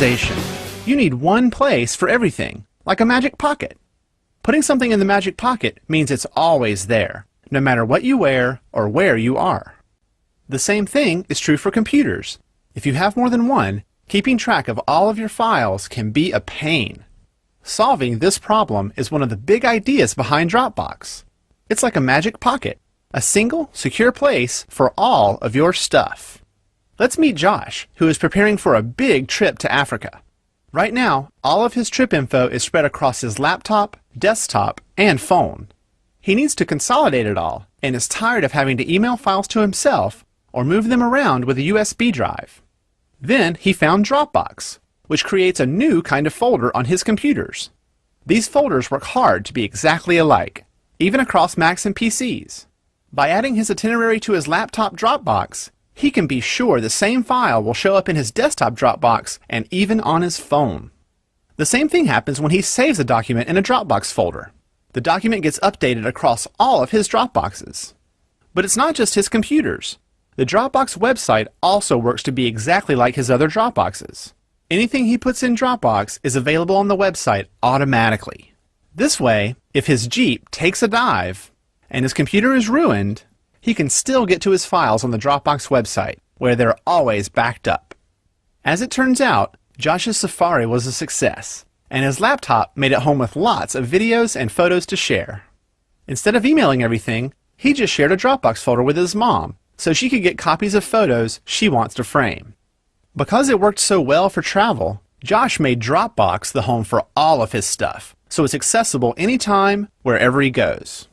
organization. You need one place for everything, like a magic pocket. Putting something in the magic pocket means it's always there, no matter what you wear or where you are. The same thing is true for computers. If you have more than one, keeping track of all of your files can be a pain. Solving this problem is one of the big ideas behind Dropbox. It's like a magic pocket, a single, secure place for all of your stuff. Let's meet Josh, who is preparing for a big trip to Africa. Right now, all of his trip info is spread across his laptop, desktop, and phone. He needs to consolidate it all and is tired of having to email files to himself or move them around with a USB drive. Then he found Dropbox, which creates a new kind of folder on his computers. These folders work hard to be exactly alike, even across Macs and PCs. By adding his itinerary to his laptop Dropbox, he can be sure the same file will show up in his desktop Dropbox and even on his phone. The same thing happens when he saves a document in a Dropbox folder. The document gets updated across all of his Dropboxes. But it's not just his computers. The Dropbox website also works to be exactly like his other Dropboxes. Anything he puts in Dropbox is available on the website automatically. This way, if his Jeep takes a dive and his computer is ruined, he can still get to his files on the Dropbox website, where they're always backed up. As it turns out, Josh's Safari was a success, and his laptop made it home with lots of videos and photos to share. Instead of emailing everything, he just shared a Dropbox folder with his mom, so she could get copies of photos she wants to frame. Because it worked so well for travel, Josh made Dropbox the home for all of his stuff, so it's accessible anytime, wherever he goes.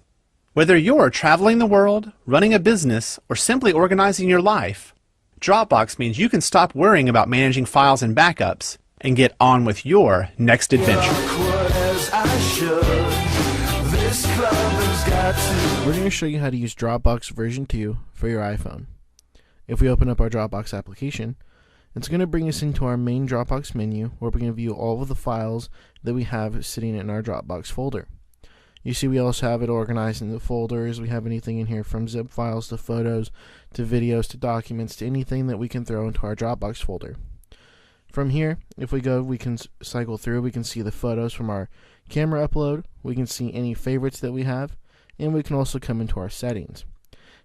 Whether you're traveling the world, running a business, or simply organizing your life, Dropbox means you can stop worrying about managing files and backups and get on with your next adventure. We're going to show you how to use Dropbox version 2 for your iPhone. If we open up our Dropbox application, it's going to bring us into our main Dropbox menu, where we can view all of the files that we have sitting in our Dropbox folder. You see we also have it organized into folders. We have anything in here from zip files to photos to videos to documents to anything that we can throw into our Dropbox folder. From here, if we go, we can cycle through. We can see the photos from our camera upload. We can see any favorites that we have, and we can also come into our settings.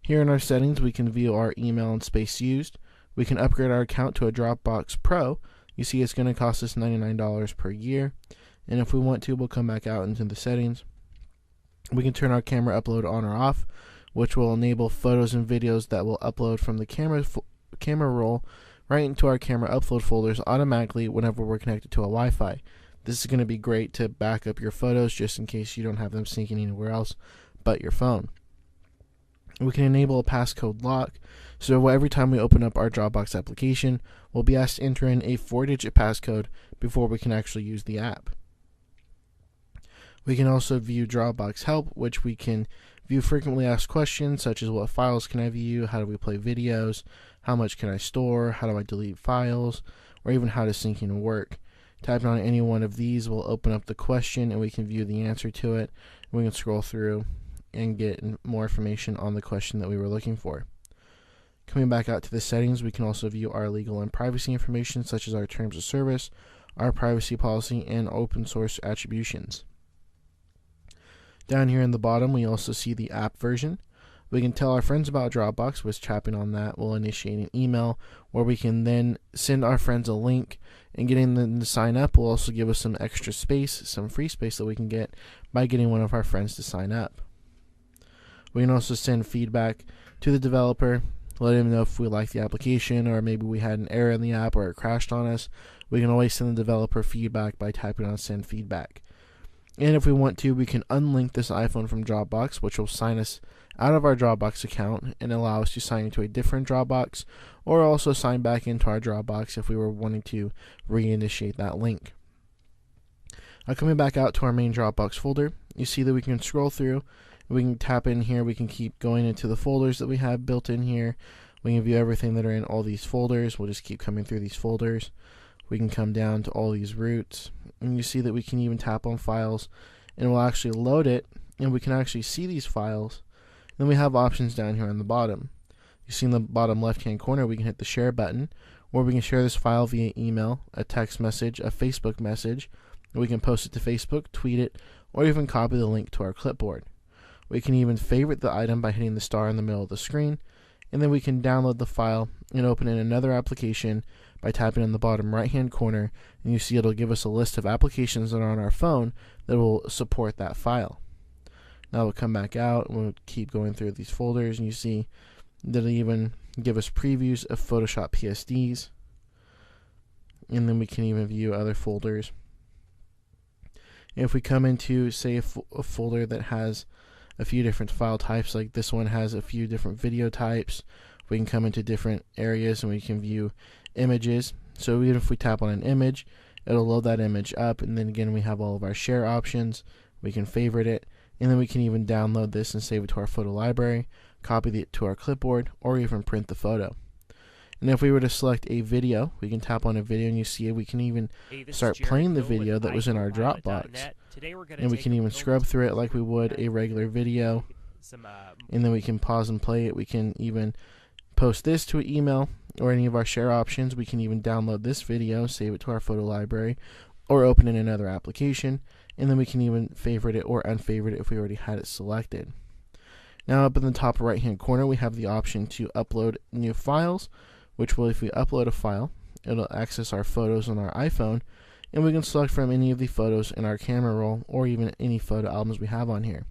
Here in our settings, we can view our email and space used. We can upgrade our account to a Dropbox Pro. You see it's going to cost us $99 per year, and if we want to, we'll come back out into the settings. We can turn our camera upload on or off, which will enable photos and videos that will upload from the camera roll right into our camera upload folders automatically whenever we're connected to a Wi-Fi. This is going to be great to back up your photos just in case you don't have them syncing anywhere else but your phone. We can enable a passcode lock, so every time we open up our Dropbox application, we'll be asked to enter in a 4-digit passcode before we can actually use the app. We can also view Dropbox Help, which we can view frequently asked questions such as what files can I view, how do we play videos, how much can I store, how do I delete files, or even how does syncing work. Tapping on any one of these will open up the question and we can view the answer to it. We can scroll through and get more information on the question that we were looking for. Coming back out to the settings, we can also view our legal and privacy information such as our terms of service, our privacy policy, and open source attributions. Down here in the bottom, we also see the app version. We can tell our friends about Dropbox, which tapping on that will initiate an email where we can then send our friends a link, and getting them to sign up will also give us some extra space, some free space that we can get by getting one of our friends to sign up. We can also send feedback to the developer, let him know if we like the application or maybe we had an error in the app or it crashed on us. We can always send the developer feedback by typing on send feedback. And if we want to, we can unlink this iPhone from Dropbox, which will sign us out of our Dropbox account and allow us to sign into a different Dropbox, or also sign back into our Dropbox if we were wanting to reinitiate that link. Coming back out to our main Dropbox folder, you see that we can scroll through. We can tap in here. We can keep going into the folders that we have built in here. We can view everything that are in all these folders. We'll just keep coming through these folders. We can come down to all these roots, and you see that we can even tap on files and we'll actually load it, and we can actually see these files. Then we have options down here on the bottom. You see in the bottom left hand corner we can hit the share button, or we can share this file via email, a text message, a Facebook message. We can post it to Facebook, tweet it, or even copy the link to our clipboard. We can even favorite the item by hitting the star in the middle of the screen, and then we can download the file and open in another application by tapping in the bottom right hand corner, and you see it'll give us a list of applications that are on our phone that will support that file. Now we'll come back out and we'll keep going through these folders, and you see that it'll even give us previews of Photoshop PSDs, and then we can even view other folders. If we come into, say, a folder that has a few different file types, like this one has a few different video types, we can come into different areas and we can view images. So even if we tap on an image, it'll load that image up, and then again we have all of our share options. We can favorite it, and then we can even download this and save it to our photo library, copy it to our clipboard, or even print the photo. And if we were to select a video, we can tap on a video, and you see we can even start playing the video that was in our Dropbox. And we can even scrub through it like we would a regular video. And then we can pause and play it. We can even post this to an email or any of our share options. We can even download this video, save it to our photo library, or open in another application. And then we can even favorite it or unfavorite it if we already had it selected. Now up in the top right hand corner, we have the option to upload new files, which will, if we upload a file, it'll access our photos on our iPhone, and we can select from any of the photos in our camera roll or even any photo albums we have on here.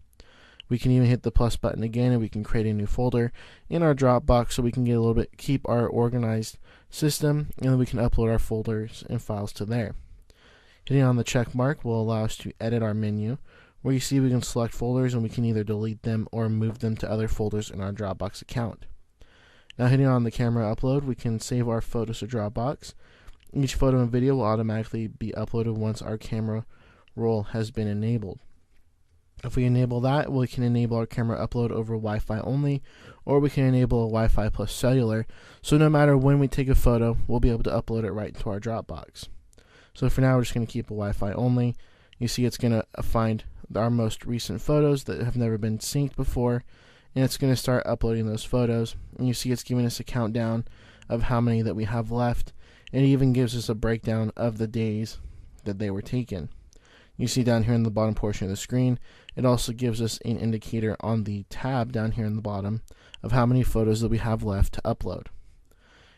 We can even hit the plus button again, and we can create a new folder in our Dropbox so we can get a little bit, keep our organized system, and then we can upload our folders and files to there. Hitting on the check mark will allow us to edit our menu, where you see we can select folders and we can either delete them or move them to other folders in our Dropbox account. Now hitting on the camera upload, we can save our photos to Dropbox. Each photo and video will automatically be uploaded once our camera roll has been enabled. If we enable that, we can enable our camera upload over Wi-Fi only, or we can enable a Wi-Fi plus cellular, so no matter when we take a photo, we'll be able to upload it right into our Dropbox. So for now, we're just going to keep a Wi-Fi only. You see it's going to find our most recent photos that have never been synced before, and it's going to start uploading those photos. And you see it's giving us a countdown of how many that we have left. It even gives us a breakdown of the days that they were taken. You see down here in the bottom portion of the screen, it also gives us an indicator on the tab down here in the bottom of how many photos that we have left to upload.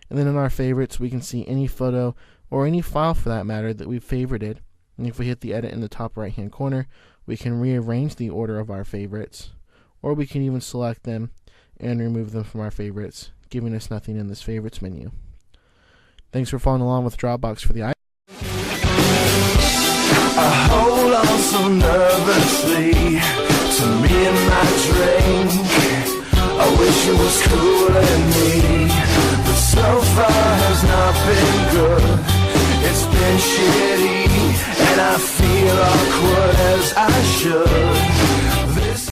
And then in our favorites, we can see any photo or any file for that matter that we've favorited. And if we hit the edit in the top right hand corner, we can rearrange the order of our favorites, or we can even select them and remove them from our favorites, giving us nothing in this favorites menu. Thanks for following along with Dropbox for the iPhone. I hold on so nervously to me and my drink. I wish it was cooler me, but so far has not been good. It's been shitty, and I feel awkward as I should.